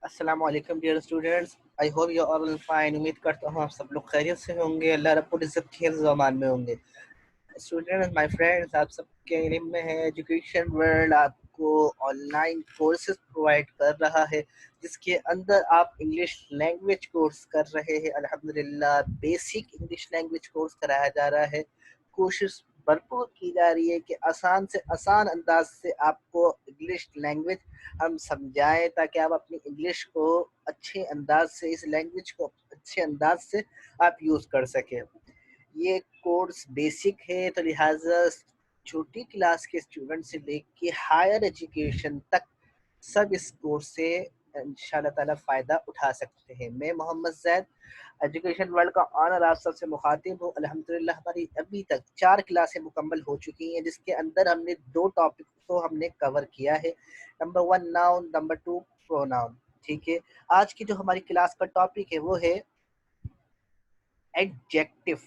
अस्सलाम वालेकुम dear students. I hope you all fine. उम्मीद करता हूँ आप सब लोग खैरियत से होंगे, अल्लाह रब्बुल इज़्ज़त के हिफ्ज़ व अमान में होंगे। स्टूडेंट्स, माय फ्रेंड्स, आप सबके इल्म में है एजुकेशन वर्ल्ड आपको ऑनलाइन कोर्सेज प्रोवाइड कर रहा है, जिसके अंदर आप इंग्लिश लैंग्वेज कोर्स कर रहे हैं। अल्हम्दुलिल्लाह बेसिक इंग्लिश लैंग्वेज कोर्स कराया जा रहा है। कोशिश भरपूर की जा रही है कि आसान से आसान अंदाज से आपको इंग्लिश लैंग्वेज हम समझाएं, ताकि आप अपनी इंग्लिश को अच्छे अंदाज से, इस लैंग्वेज को अच्छे अंदाज से आप यूज़ कर सकें। ये कोर्स बेसिक है, तो लिहाजा छोटी क्लास के स्टूडेंट से लेके हायर एजुकेशन तक सब इस कोर्स से इंशाल्लाह ताला फ़ायदा उठा सकते हैं। मैं मोहम्मद ज़ैद एजुकेशन वर्ल्ड का ऑनर आप सबसे मुखातिब हूँ। अल्हम्दुलिल्लाह हमारी अभी तक 4 क्लासें मुकम्मल हो चुकी हैं, जिसके अंदर हमने 2 टॉपिक को हमने कवर किया है। Number 1 noun, number 2 pronoun. ठीक है, आज की जो हमारी क्लास का टॉपिक है वो है एडजेक्टिव।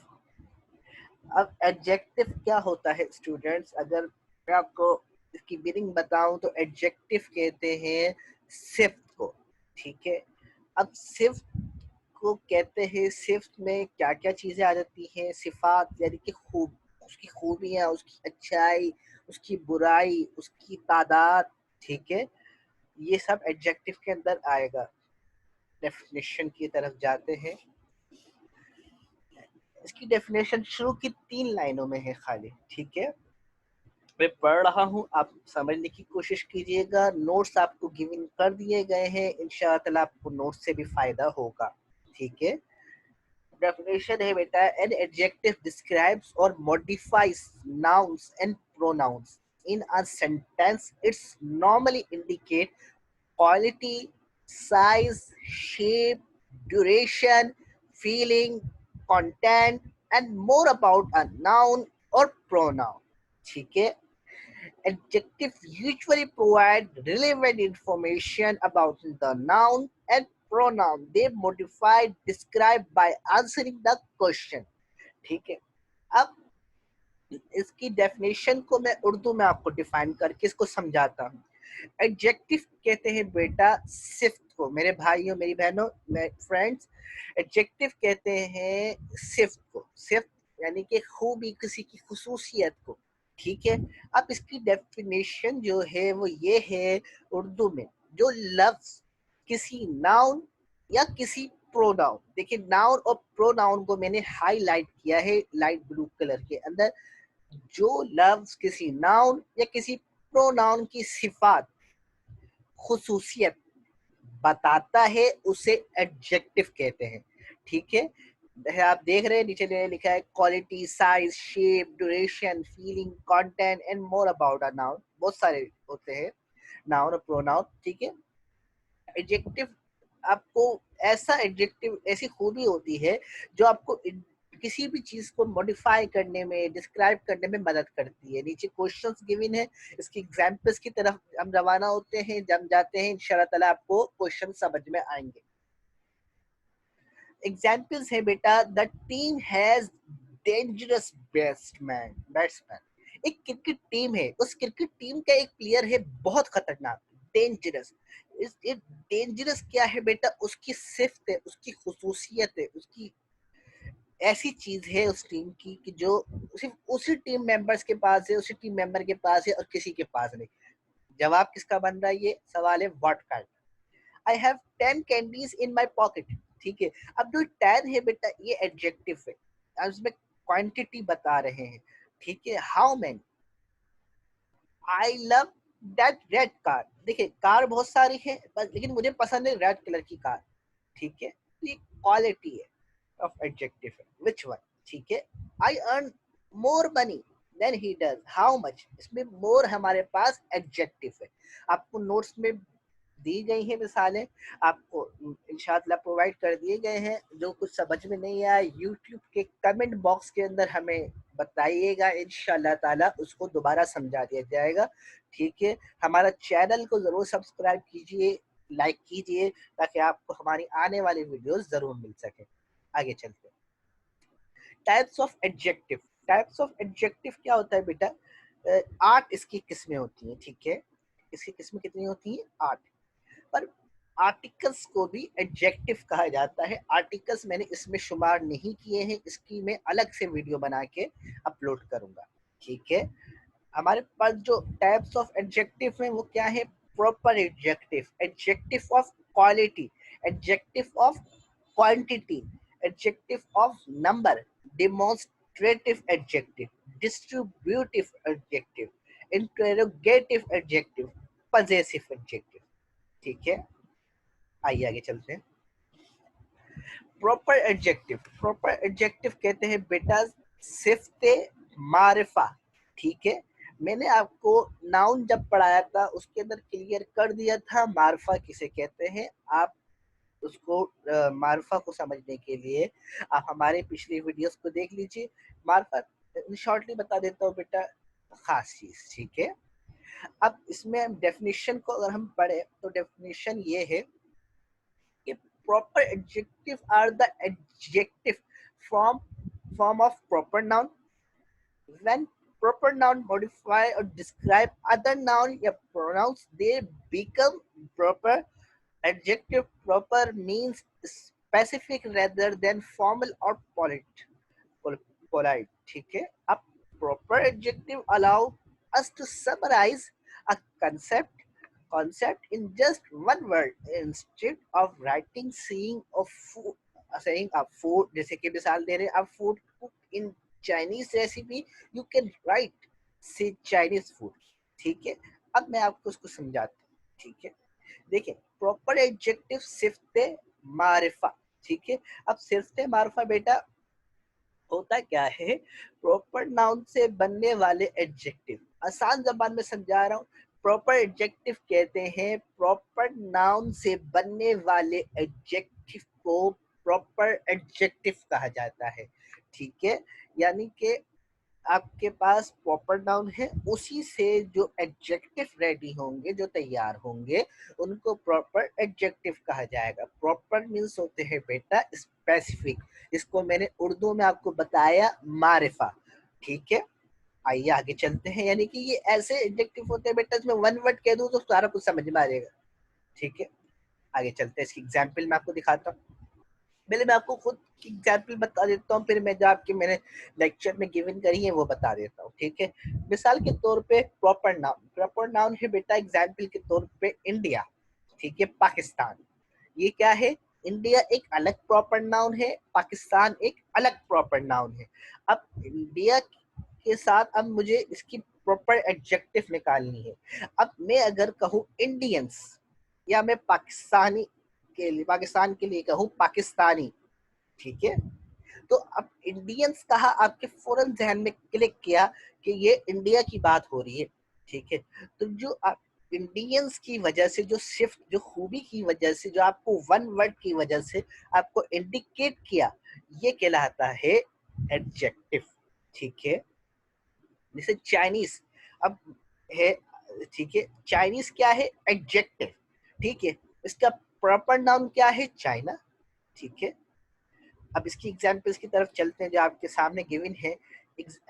अब एडजेक्टिव क्या होता है स्टूडेंट्स, अगर मैं आपको इसकी मीनिंग बताऊं तो एडजेक्टिव कहते हैं सिफ्त को। ठीक है, अब सिफ्त को कहते हैं, सिफ्त में क्या क्या चीज़ें आ जाती हैं, सिफात यानी कि खूब, उसकी खूबियाँ, उसकी अच्छाई, उसकी बुराई, उसकी तादाद। ठीक है, ये सब एडजेक्टिव के अंदर आएगा। डेफिनेशन की तरफ जाते हैं। इसकी डेफिनेशन शुरू की 3 लाइनों में है खाली। ठीक है, मैं पढ़ रहा हूँ, आप समझने की कोशिश कीजिएगा। नोट्स आपको गिवन कर दिए गए हैं, इंशाअल्लाह आपको नोट्स से भी फायदा होगा। ठीक है, डेफिनेशन है बेटा, एन एडजेक्टिव डिस्क्राइब्स और modifies nouns and pronouns in a sentence. It's normally indicate quality, size, shape, duration, feeling, content and more about a noun और प्रोनाउन। ठीक है, adjectives usually provide relevant information about the noun and pronoun they modify, describe by answering the question. ठीक है, अब इसकी definition को मैं उर्दू में आपको डिफाइन करके इसको समझाता हूँ। एडजेक्टिव कहते हैं बेटा सिफ्त को, मेरे भाइयों मेरी बहनों मेरे फ्रेंड्स, एडजेक्टिव कहते हैं सिफ्त को। सिफ्त यानी कि खूबी, किसी की खुसूसियत को। ठीक है, अब इसकी डेफिनेशन जो है वो ये है उर्दू में, जो लफ्ज किसी नाउन या किसी प्रोनाउन, देखिए नाउन और प्रोनाउन को मैंने हाईलाइट किया है लाइट ब्लू कलर के अंदर, जो लफ्ज किसी नाउन या किसी प्रोनाउन की सिफात, खुसूसियत बताता है, उसे एडजेक्टिव कहते हैं। ठीक है, आप देख रहे हैं नीचे लिखा है quality, size, shape, duration, feeling, content and more about a noun. बहुत सारे होते हैं नाउन और प्रोनाउन। ठीक है, एडजेक्टिव आपको ऐसा एडजेक्टिव, ऐसी खूबी होती है जो आपको किसी भी चीज को मॉडिफाई करने में, डिस्क्राइब करने में मदद करती है। नीचे क्वेश्चंस गिवन है, इसकी एग्जांपल्स की तरफ हम रवाना होते हैं, जब जाते हैं इंशाल्लाह ताला आपको क्वेश्चन समझ में आएंगे। एग्जांपल्स है बेटा, the team has dangerous batsman. एक क्रिकेट टीम है, उस क्रिकेट टीम का एक प्लेयर है बहुत खतरनाक, डेंजरस। इस डेंजरस क्या है बेटा, उसकी सिफ्त है, उसकी खुसूसियत है, उसकी ऐसी चीज है उस टीम की कि जो सिर्फ उसी टीम मेंबर्स के पास है, उसी टीम मेंबर के पास है और किसी के पास नहीं। जवाब किसका बन रहा है, ये सवाल है what kind. I have 10 candies in my pocket. ठीक है, अब जो 10 है बेटा ये एडजेक्टिव है, अब इसमें क्वांटिटी बता रहे हैं। ठीक है, how many, I love that red car. देखिए कार बहुत सारी है, लेकिन मुझे पसंद है रेड कलर की कार। ठीक है, तो ये क्वालिटी है ऑफ एडजेक्टिव है, विच वन। ठीक है, I earn more money than he does, how much, इसमें मोर हमारे पास एडजेक्टिव है। आपको नोट्स में दी गई हैं मिसालें, आपको इंशाअल्लाह प्रोवाइड कर दिए गए हैं। जो कुछ समझ में नहीं आया यूट्यूब के कमेंट बॉक्स के अंदर हमें बताइएगा, इंशाअल्लाह ताला उसको दोबारा समझा दिया जाएगा। ठीक है, हमारा चैनल को ज़रूर सब्सक्राइब कीजिए, लाइक कीजिए, ताकि आपको हमारी आने वाली वीडियोस ज़रूर मिल सके। आगे चलते हैं, types of adjective. Types of adjective क्या होता है बेटा, 8 इसकी किस्में होती हैं। ठीक है, इसकी किस्में कितनी होती हैं, 8। पर आर्टिकल्स को भी एडजेक्टिव कहा जाता है। आर्टिकल्स मैंने इसमें शुमार नहीं किए हैं, इसकी मैं अलग से वीडियो बना के अपलोड करूंगा, ठीक है। हमारे पास जो टाइप्स ऑफ एडजेक्टिव हैं वो क्या है? Proper adjective, adjective of quality, adjective of quantity, adjective of number, demonstrative adjective, distributive adjective, interrogative adjective, possessive adjective, ठीक है। आइए आगे चलते हैं। प्रॉपर एडजेक्टिव, प्रॉपर एडजेक्टिव कहते हैं बेटा सिफ्ते मारिफा, ठीक है। मैंने आपको नाउन जब पढ़ाया था उसके अंदर क्लियर कर दिया था मारिफा किसे कहते हैं। आप उसको मारिफा को समझने के लिए आप हमारे पिछले वीडियोस को देख लीजिए। मारिफा शॉर्टली बता देता हूँ बेटा, खास चीज, ठीक है। अब इसमें डेफिनेशन को अगर हम पढ़े तो डेफिनेशन ये है कि proper adjective are the adjective from form of proper noun. When proper noun modify or describe other noun or pronouns, they become proper adjective. Proper means specific rather than formal or polite. Polite, ठीक है। अब proper adjective allow us to summarize a concept in just one word instead of writing saying a food, जैसे कि मिसाल दे रहे हैं, a food cooked in Chinese recipe, you can write say Chinese food, ठीक है। अब मैं आपको उसको समझाता हूँ, ठीक है। देखिए प्रॉपर एडजेक्टिव सिफ्ते मारिफा, ठीक है। अब सिफ्ते मारिफा बेटा होता क्या है? प्रॉपर नाउन से बनने वाले एडजेक्टिव, आसान जबान में समझा रहा हूँ। प्रॉपर एडजेक्टिव कहते हैं प्रॉपर नाउन से बनने वाले एडजेक्टिव को प्रॉपर एडजेक्टिव कहा जाता है, ठीक है। यानी कि आपके पास प्रॉपर नाउन है, उसी से जो एडजेक्टिव रेडी होंगे, जो तैयार होंगे, उनको प्रॉपर एडजेक्टिव कहा जाएगा। प्रॉपर मीन्स होते हैं बेटा स्पेसिफिक, इसको मैंने उर्दू में आपको बताया मारिफा, ठीक है। आइए आगे चलते हैं। यानी कि ये ऐसे एडजेक्टिव होते हैं बेटा इसमें वन वर्ड कह दूं तो सारा कुछ समझ में आ जाएगा, ठीक है। आगे चलते हैं, इसकी एग्जाम्पल मैं आपको दिखाता हूँ। पहले मैं आपको खुद की एग्जाम्पल बता देता हूँ, फिर मैं जो आपके मैंने लेक्चर में गिवन करी है वो बता देता हूँ, ठीक है। मिसाल के तौर पे प्रॉपर नाउन है बेटा एग्जाम्पल के तौर पे इंडिया, ठीक है, पाकिस्तान। ये क्या है? इंडिया एक अलग प्रॉपर नाउन है, पाकिस्तान एक अलग प्रॉपर नाउन है। अब इंडिया के साथ अब मुझे इसकी प्रॉपर एडजेक्टिव निकालनी है। अब मैं अगर कहूँ इंडियंस, या मैं पाकिस्तान के लिए कहूँ पाकिस्तानी, ठीक है। तो अब इंडियंस कहा, आपके फौरन जहन में क्लिक किया कि ये इंडिया की बात हो रही है, ठीक है। तो जो आप इंडियंस की वजह से, जो शिफ्ट, जो खूबी की वजह से, जो आपको वन वर्ड की वजह से आपको इंडिकेट किया, ये कहलाता है एडजेक्टिव, ठीक है। जैसे चाइनीज अब है, ठीक है, चाइनीज क्या है? एडजेक्टिव, ठीक है। इसका प्रॉपर नाउन क्या है? चाइना, ठीक है। अब इसकी एग्जांपल्स की तरफ चलते हैं जो आपके सामने गिवन है।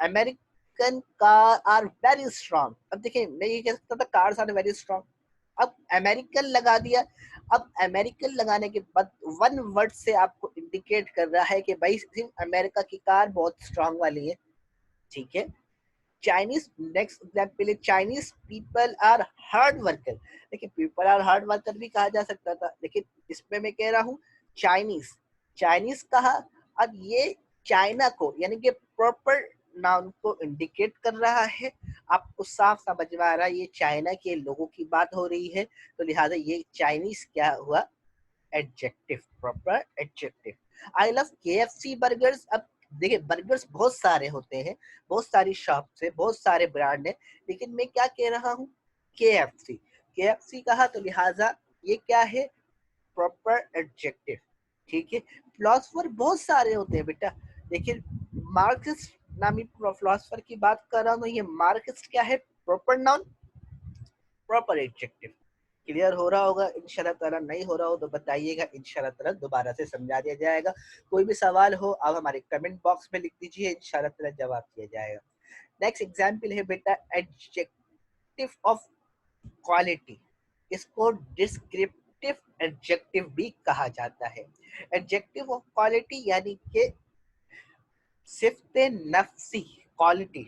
American car are very strong. अब देखिए मैं ये कह सकता था कार्स आर वेरी स्ट्रांग, अब अमेरिकन लगा दिया। अब अमेरिकन लगाने के बाद वन वर्ड से आपको इंडिकेट कर रहा है कि भाई सिर्फ अमेरिका की कार बहुत स्ट्रांग वाली है, ठीक है। चाइनीज, नेक्स्ट एग्जाम्पल है Chinese people are hard worker. देखिए पीपल आर हार्ड वर्कर भी कहा जा सकता था, लेकिन इसमें मैं कह रहा हूँ चाइनीज, चाइनीज कहा। अब ये चाइना को यानी कि प्रॉपर नाउन को इंडिकेट कर रहा है, आपको साफ समझ में आ रहा है ये चाइना के लोगों की बात हो रही है, तो लिहाजा ये चाइनीज क्या हुआ? Adjective, proper adjective. I love KFC burgers. अब देखिए बर्गर्स बहुत सारे होते हैं, बहुत सारी शॉप से, बहुत सारे ब्रांड है, लेकिन मैं क्या कह रहा हूँ? KFC, KFC कहा, तो लिहाजा ये क्या है? प्रॉपर एडजेक्टिव, ठीक है। फिलोसफर बहुत सारे होते हैं बेटा, देखिए मार्क्सिस्ट नामी फिलोसफर की बात कर रहा हूँ, ये मार्क्सिस्ट क्या है? Proper noun, proper adjective. Clear हो रहा होगा इंशाल्लाह ताला, नहीं हो रहा हो तो बताइएगा, इंशाल्लाह ताला दोबारा से समझा दिया जाएगा। कोई भी सवाल हो आप हमारे कमेंट बॉक्स में लिख दीजिए, इंशाल्लाह ताला जवाब दिया जाएगा। नेक्स्ट एग्जांपल है बेटा एडजेक्टिव ऑफ क्वालिटी, इसको डिस्क्रिप्टिव एडजेक्टिव भी कहा जाता है। एडजेक्टिव ऑफ क्वालिटी यानी कि सिफ्ते नफ्सी क्वालिटी,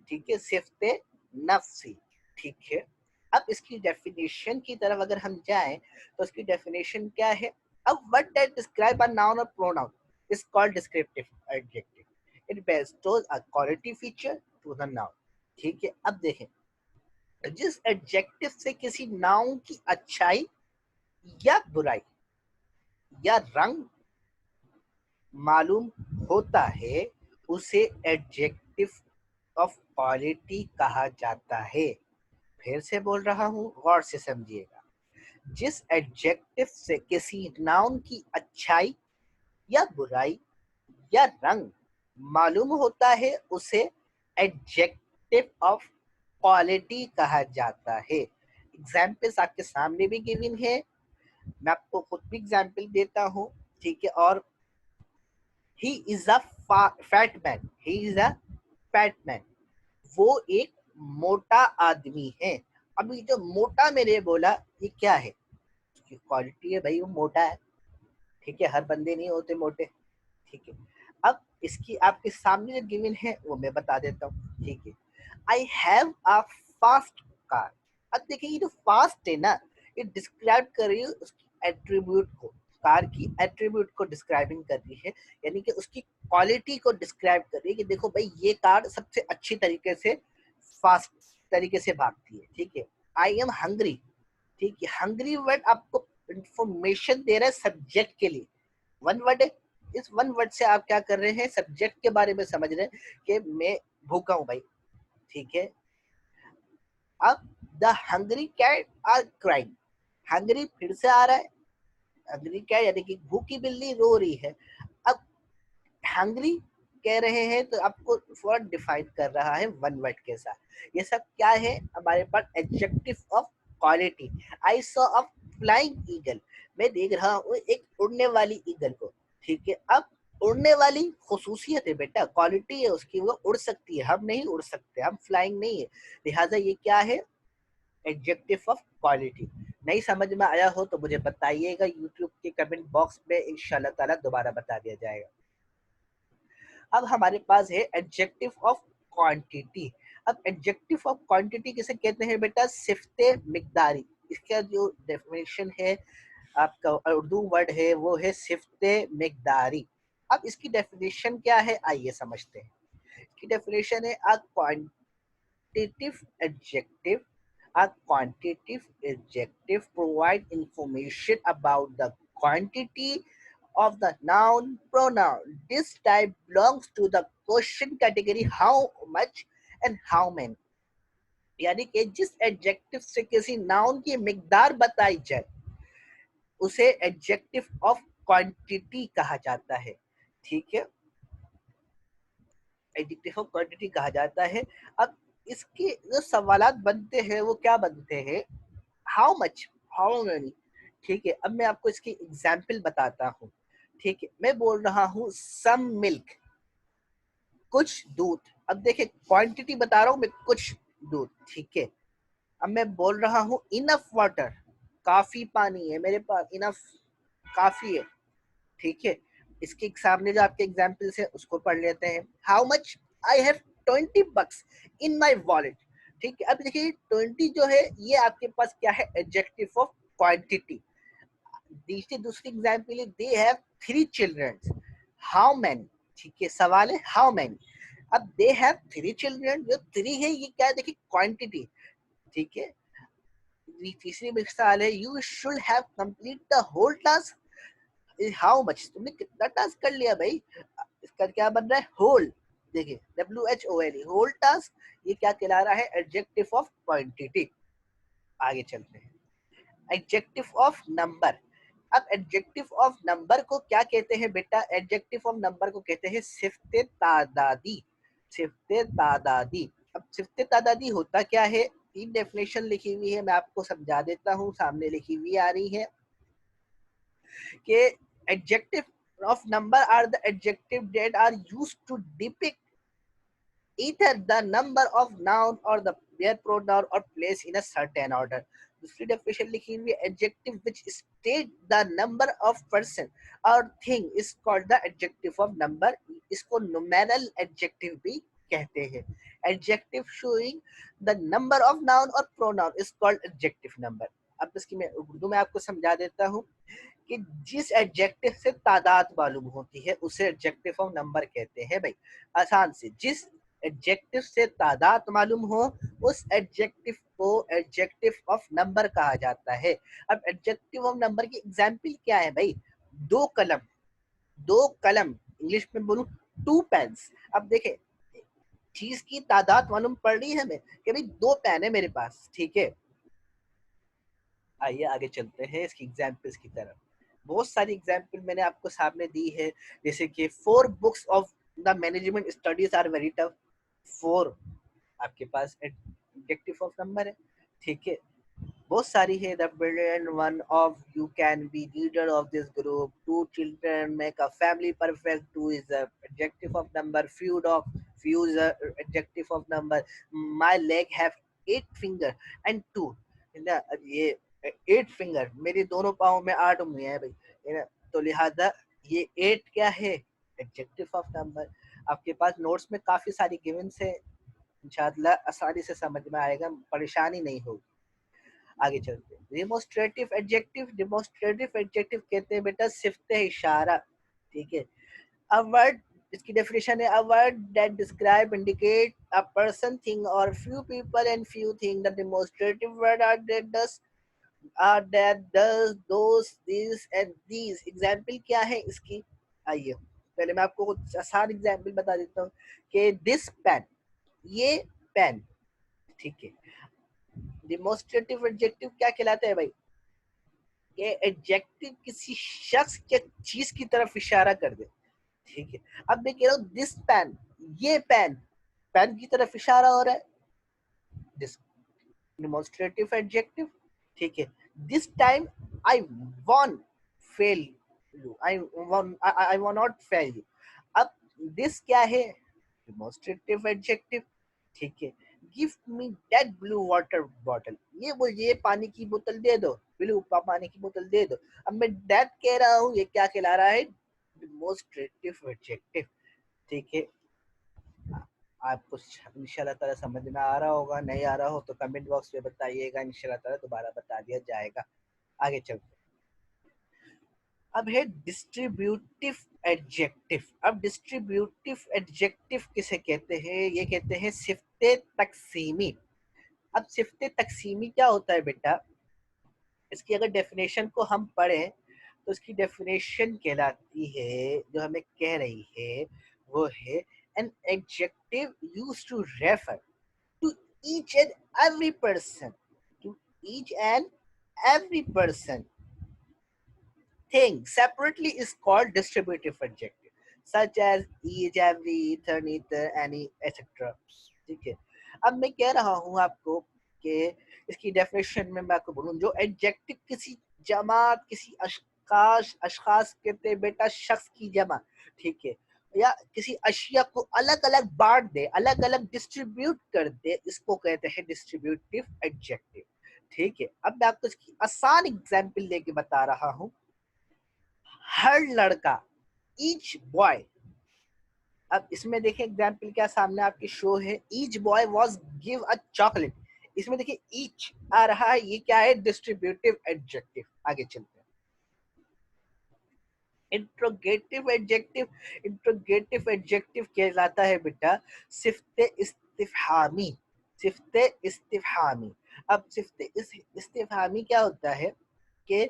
ठीक है, सिफ्ते नफ्सी, ठीक है। अब इसकी डेफिनेशन की तरफ अगर हम जाएं तो इसकी डेफिनेशन क्या है? अब word that describe a noun और pronoun is called descriptive adjective. It bestows a quality feature to the noun, ठीक है। अब देखें, जिस एडजेक्टिव से किसी नाउन की अच्छाई या बुराई या रंग मालूम होता है उसे एडजेक्टिव ऑफ क्वालिटी कहा जाता है। फिर से बोल रहा हूँ, गौर से समझिएगा। जिस एडजेक्टिव से किसी नाउन की अच्छाई या बुराई या रंग मालूम होता है उसे एडजेक्टिव ऑफ क्वालिटी कहा जाता है। एग्जाम्पल्स आपके सामने भी गिवन है, मैं आपको खुद भी एग्जाम्पल देता हूँ, ठीक है। और he is a fat man, he is a fat man, वो एक मोटा आदमी है। अभी जो मोटा मैंने बोला ये क्या है? उसकी क्वालिटी है भाई, वो मोटा है, ठीक है। हर बंदे नहीं होते मोटे, ठीक है। अब इसकी आपके सामने जो गिवन है वो मैं बता देता हूँ, ठीक है। I have a fast car. अब देखिए ये जो फास्ट है ना, ये डिस्क्राइब कर रही है उसकी एट्रीब्यूट को, कार की एट्रीब्यूट को डिस्क्राइबिंग कर रही है, यानी कि उसकी क्वालिटी को डिस्क्राइब कर रही है कि देखो भाई ये कार सबसे अच्छी तरीके से फास्ट तरीके से भागती है, ठीक है। आई एम हंग्री, ठीक है। हंग्री वर्ड आपको इंफॉर्मेशन दे रहा है सब्जेक्ट के लिए, वन वर्ड है। इस वन वर्ड से आप क्या कर रहे हैं? सब्जेक्ट के बारे में समझ रहे हैं कि मैं भूखा हूं भाई, ठीक है। अब the hungry cat are crying, hungry फिर से आ रहा है, हंग्री कैट यानी कि भूखी बिल्ली रो रही है। अब हंग्री कह रहे हैं तो आपको वर्ड डिफाइन कर रहा है वन वर्ड के साथ। ये सब क्या है? हमारे पास adjective of quality. I saw a flying eagle, मैं देख रहा हूँ एक उड़ने वाली ईगल को, ठीक है। अब उड़ने वाली खुसूसियत है बेटा, क्वालिटी है उसकी, वो उड़ सकती है, हम नहीं उड़ सकते, हम फ्लाइंग नहीं है, लिहाजा ये क्या है? Adjective of quality. नहीं समझ में आया हो तो मुझे बताइएगा, यूट्यूब के कमेंट बॉक्स में इंशाल्लाह ताला दोबारा बता दिया जाएगा। अब हमारे पास है एडजेक्टिव ऑफ क्वांटिटी। अब एडजेक्टिव ऑफ क्वांटिटी किसे कहते हैं बेटा? सिफ्ते मिकदारी। इसका जो डेफिनेशन है, आपका उर्दू वर्ड है वो है सिफ्ते मिकदारी। अब इसकी डेफिनेशन क्या है, आइए समझते हैं। इसकी डेफिनेशन है a quantitative adjective, a quantitative adjective provide information about the quantity of the noun pronoun. This type belongs to the question category how much and how many। यानी कि जिस एडजेक्टिव से किसी नाउन की मिकदार बताई जाए उसे एडजेक्टिव ऑफ क्वांटिटी कहा जाता है, ठीक है। एडजेक्टिव ऑफ क्वांटिटी कहा जाता है। अब इसके जो सवालात बनते हैं वो क्या बनते हैं? हाउ मच, हाउ मेनी, ठीक है। अब मैं आपको इसकी एग्जाम्पल बताता हूँ, ठीक है। मैं बोल रहा हूँ सम मिल्क, कुछ दूध। अब देखिए क्वांटिटी बता रहा हूँ मैं, कुछ दूध, ठीक है। अब मैं बोल रहा हूँ इनफ वाटर, काफी पानी है मेरे पास, इनफ काफी है, ठीक है। इसके सामने जो आपके एग्जाम्पल्स है उसको पढ़ लेते हैं। How much, I have 20 bucks in my wallet, ठीक है। अब देखिए 20 जो है ये आपके पास क्या है? Adjective of quantity. दूसरी एग्जाम्पल है they have 3 children, how many, ठीक है। सवाल है हाउ मैनी। अब दे हैव 3 चिल्ड्रन, जो 3 है ये क्या है? देखिए क्वांटिटी, ठीक है। तीसरी मिसाल है you should have complete the whole task, how much, तुमने कितना टास्क कर लिया भाई? इसका क्या बन रहा है? होल, देखिए WHOLE, होल टास्क। ये क्या कहला रहा है? Adjective of quantity. आगे चलते हैं, एडजेक्टिव ऑफ नंबर। अब एडजेक्टिव ऑफ नंबर को क्या कहते हैं बेटा? एडजेक्टिव ऑफ नंबर को कहते हैं सिफ्ते तादादी, सिफ्ते तादादी। अब सिफ्ते तादादी होता क्या है? तीन डेफिनेशन लिखी हुई है, मैं आपको समझा देता हूँ, सामने लिखी हुई आ रही है कि adjective of number are the adjective that are used to depict either the number of noun or the their pronoun or place in a certain order। दूसरी डेफिनेशन लिखी हुई है, adjective which state the number of person or thing is called the adjective of number. इसको numeral adjective भी कहते हैं। Adjective showing the number of noun और pronoun is called adjective number. अब इसकी मैं उर्दू में आपको समझा देता हूँ कि जिस एडजेक्टिव से तादाद मालूम होती है उसे एडजेक्टिव ऑफ नंबर कहते हैं भाई। आसान से, जिस एडजेक्टिव से तादाद मालूम हो उस एडजेक्टिव को एडजेक्टिव ऑफ नंबर कहा जाता है। अब एडजेक्टिव ऑफ नंबर की एग्जांपल क्या है भाई? दो कलम, दो कलम, इंग्लिश में बोलूं टू पेन्स। अब देखें, चीज की तादाद मालूम पड़ रही है हमें कि भाई दो पेन है मेरे पास, ठीक है। आइए आगे चलते हैं इसकी एग्जाम्पल्स की तरफ। बहुत सारी एग्जाम्पल मैंने आपको सामने दी है, जैसे कि 4 books of the management studies are very tough. 4 आपके पास एडजेक्टिव ऑफ नंबर है, ठीक है। बहुत सारी है, the brilliant one of you can be leader of this group, 2 children make a family perfect, 2 is the adjective of number, few is a adjective of number, my leg have 8 finger and 2, है ना। अब ये 8 finger, मेरे दोनों पाँव में 8 उंगलियां हैं भाई, है ना। तो लिहाजा ये 8 क्या है? Adjective of number. आपके पास नोट्स में काफी सारी गिवन्स है, इंशाअल्लाह आसानी से समझ में आएगा, परेशानी नहीं होगी। आगे चलते हैं, डिमोस्ट्रेटिव एडजेक्टिव। डिमोस्ट्रेटिव एडजेक्टिव कहते हैं बेटा सिफ्त इशारा, ठीक है। अ वर्ड, इसकी डेफिनेशन है, a word that describe indicate a person thing or few people and few thing. The demonstrative word are that this, are that this, those, this and these. Example क्या है इसकी? आइए पहले मैं आपको कुछ आसान एग्जाम्पल बता देता हूँ कि दिस पेन, ये पेन, ठीक है। डिमोस्ट्रेटिव एडजेक्टिव क्या कहलाता है भाई? कि एडजेक्टिव किसी शख्स या चीज की तरफ इशारा कर दे, ठीक है। अब मैं कह रहा हूँ दिस पेन, ये पेन, पेन की तरफ इशारा हो रहा है, दिस डिमोस्ट्रेटिव एडजेक्टिव, ठीक है। This time I want fail you, I want not fail you. अब दिस क्या है? डिमोस्ट्रेटिव एडजेक्टिव, ठीक है। Give me that blue water bottle, ये मुझे पानी की बोतल दे दो, ब्लू पानी की बोतल दे दो। अब मैं दैट कह रहा हूँ, ये क्या कहला रहा है? डिमोस्ट्रेटिव एडजेक्टिव, ठीक है। आपको इंशाल्लाह ताला समझ में आ रहा होगा, नहीं आ रहा हो तो कमेंट बॉक्स में बताइएगा, इंशाल्लाह ताला दोबारा बता दिया जाएगा। आगे चलते, अब है डिस्ट्रीब्यूटिव एडजेक्टिव। अब डिस्ट्रीब्यूटिव एडजेक्टिव किसे कहते हैं? ये कहते हैं सिफ्ते तकसीमी। अब सिफ्ते तकसीमी क्या होता है बेटा? इसकी अगर डेफिनेशन को हम पढ़ें तो इसकी डेफिनेशन कहलाती है, जो हमें कह रही है वो है, an adjective used to refer to each and every person, to each and every person thing separately is called distributive adjective, such as each, every, ether, neither, any, etc. ठीक है। अब मैं कह रहा हूँ आपको कि इसकी डेफिनेशन में मैं आपको बोलूँ, जो एडजेक्टिव किसी जमात, किसी अशखास कहते हैं बेटा शख्स की जमा, ठीक है, या किसी अशिया को अलग अलग बांट दे, अलग अलग डिस्ट्रीब्यूट कर दे, इसको कहते हैं डिस्ट्रीब्यूटिव एडजेक्टिव, ठीक है। अब मैं आपको इसकी आसान एग्जाम्पल लेके बता रहा हूँ। हर लड़का, ईच बॉय। अब इसमें देखिए एग्जाम्पल क्या सामने आपके शो है, each boy was give a chocolate. इसमें देखिए ईच आ रहा है, ये क्या है? Distributive adjective. आगे चलते हैं, इंट्रोगेटिव एडजेक्टिव। इंट्रोगेटिव एडजेक्टिव कहलाता है बेटा सिफ्ते इस्तिफहामी, सिफ्ते इस्तिफहामी। अब सिफ्ते इस्तिफहामी क्या होता है कि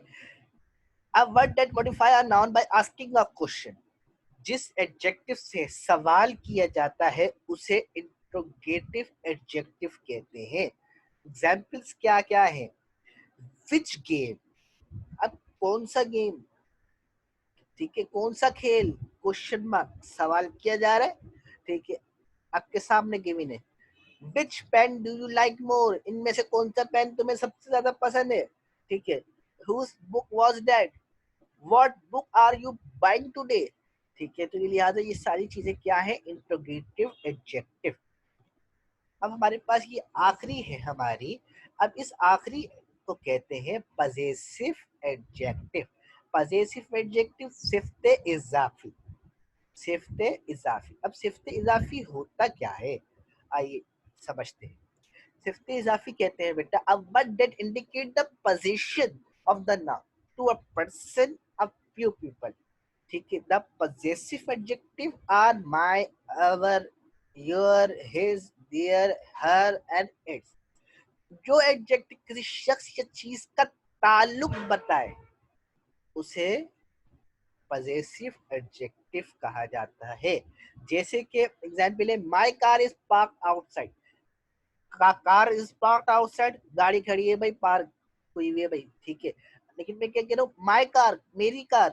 a word that modify a noun by asking a question। जिस एडजेक्टिव से सवाल किया जाता है उसे इंट्रोगेटिव एडजेक्टिव कहते हैं। एग्जाम्पल्स क्या क्या है? विच गेम, अब कौन सा गेम, ठीक है, कौन सा खेल, क्वेश्चन मार्क, सवाल किया जा रहा है, ठीक है। आपके सामने गिवन है, which pen do you like more, इनमें से कौन सा पेन तुम्हें सबसे ज्यादा पसंद है, ठीक है। Whose book was that, what book are you buying today, ठीक है। तो ये लिहाजा ये सारी चीजें क्या है? Interrogative adjective. अब हमारे पास ये आखिरी है हमारी, अब इस आखिरी को कहते हैं पजेसिव एडजेक्टिव। पजेसिव एडजेक्टिव सिफ्ते इजाफी, सिफ्ते इजाफी। अब सिफ्ते इजाफी होता क्या है, आइए समझते हैं। सिफ्ते इजाफी कहते हैं बेटा a word that indicate the position of the noun to a person, a few people. ठीक है, the possessive adjective are my, our, your, his, their, her and its. जो एडजेक्टिव किसी शख्स या चीज का ताल्लुक बताए उसे पजेसिव एडजेक्टिव कहा जाता है। जैसे कि एग्जांपल है, my car is park outside. Car is park outside, गाड़ी खड़ी है भाई, पार्क हुई हुई है भाई, ठीक है। लेकिन मैं क्या कह रहा हूँ, माय कार, मेरी कार,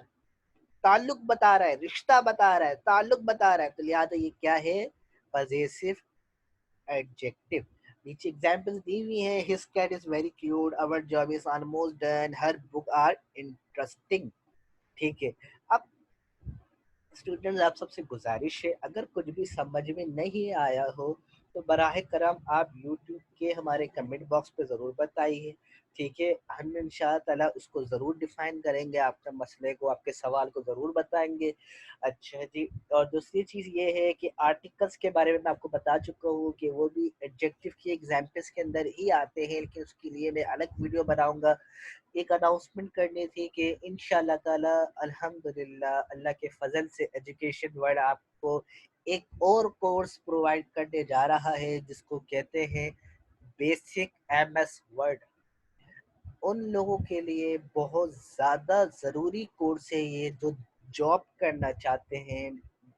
ताल्लुक बता रहा है, रिश्ता बता रहा है, ताल्लुक बता रहा है, तो लिहाजा ये क्या है, पजेसिव एडजेक्टिव। नीचे एग्जांपल्स दी हुई हैं, his cat is very cute, our job is almost done, her book are interesting. ठीक है। अब स्टूडेंट्स आप सबसे गुजारिश है, अगर कुछ भी समझ में नहीं आया हो तो बराह करम आप यूट्यूब के हमारे कमेंट बॉक्स पे ज़रूर बताइए। ठीक है, हम इंशाअल्लाह ताला उसको ज़रूर डिफाइन करेंगे, आपके मसले को, आपके सवाल को ज़रूर बताएंगे। अच्छा जी, और दूसरी चीज़ ये है कि आर्टिकल्स के बारे में मैं आपको बता चुका हूँ कि वो भी एडजेक्टिव की एग्जाम्पल्स के अंदर ही आते हैं, लेकिन उसके लिए मैं अलग वीडियो बनाऊंगा। एक अनाउंसमेंट करनी थी कि इंशाल्लाह ताला अल्हम्दुलिल्लाह अल्लाह के फजल से एजुकेशन वर्ल्ड आपको एक और कोर्स प्रोवाइड करने जा रहा है जिसको कहते हैं बेसिक एमएस वर्ड। उन लोगों के लिए बहुत ज़्यादा ज़रूरी कोर्स है ये, जो जॉब करना चाहते हैं,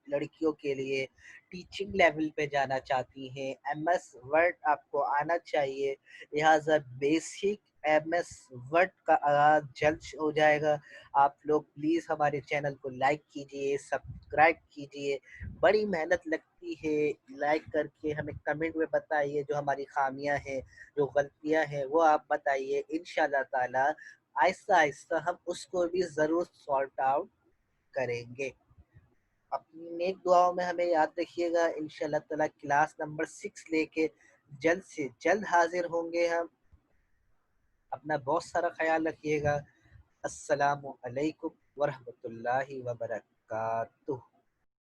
लड़कियों के लिए टीचिंग लेवल पे जाना चाहती हैं। एमएस वर्ड आपको आना चाहिए, लिहाजा बेसिक एमएस वर्ड का आगाज जल्द हो जाएगा। आप लोग प्लीज़ हमारे चैनल को लाइक कीजिए, सब्सक्राइब कीजिए। बड़ी मेहनत लगती है, लाइक करके हमें कमेंट में बताइए जो हमारी खामियां हैं, जो गलतियां हैं वो आप बताइए। इंशाल्लाह ताला आहिस्ता आहिस्ता हम उसको भी ज़रूर सॉर्ट आउट करेंगे। अपनी नेक दुआओं में हमें याद रखिएगा। इंशाल्लाह ताला क्लास नंबर 6 लेके जल्द से जल्द हाजिर होंगे हम। अपना बहुत सारा ख्याल रखिएगा। अस्सलामु अलैकुम वरहमतुल्लाहि वबरकातुहू।